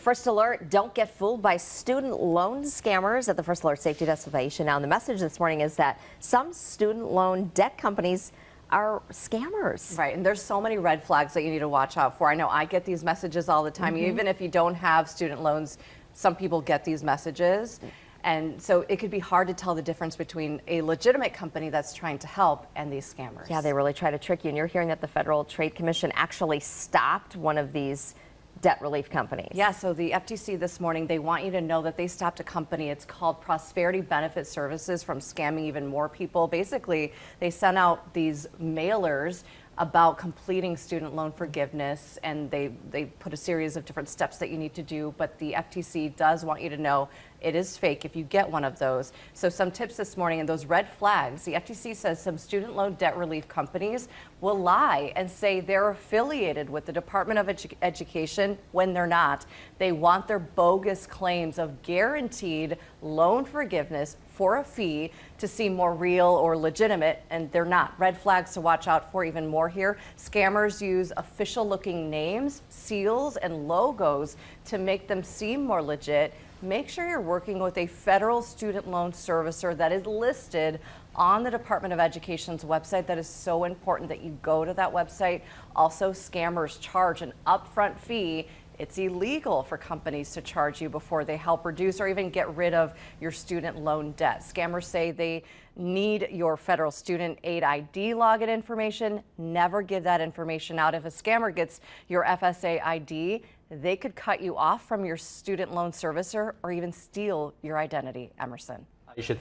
First alert, don't get fooled by student loan scammers at the First Alert Safety Destination. Now, the message this morning is that some student loan debt companies are scammers. Right, and there's so many red flags that you need to watch out for. I know I get these messages all the time. Even if you don't have student loans, some people get these messages. And so it could be hard to tell the difference between a legitimate company that's trying to help and these scammers. Yeah, they really try to trick you. And you're hearing that the Federal Trade Commission actually stopped one of these debt relief companies. Yeah, so the FTC this morning, they want you to know that they stopped a company. It's called Prosperity Benefit Services from scamming even more people. Basically, they sent out these mailers about completing student loan forgiveness, and they put a series of different steps that you need to do, but the FTC does want you to know it is fake if you get one of those. So some tips this morning, and those red flags, the FTC says some student loan debt relief companies will lie and say they're affiliated with the Department of Education when they're not. They want their bogus claims of guaranteed loan forgiveness for a fee to seem more real or legitimate, and they're not. Red flags to watch out for even more here. Scammers use official looking names, seals, and logos to make them seem more legit. Make sure you're working with a federal student loan servicer that is listed on the Department of Education's website. That is so important that you go to that website. Also, scammers charge an upfront fee. It's illegal for companies to charge you before they help reduce or even get rid of your student loan debt. Scammers say they need your federal student aid ID login information. Never give that information out. If a scammer gets your FSA ID, they could cut you off from your student loan servicer or even steal your identity. Emerson. You should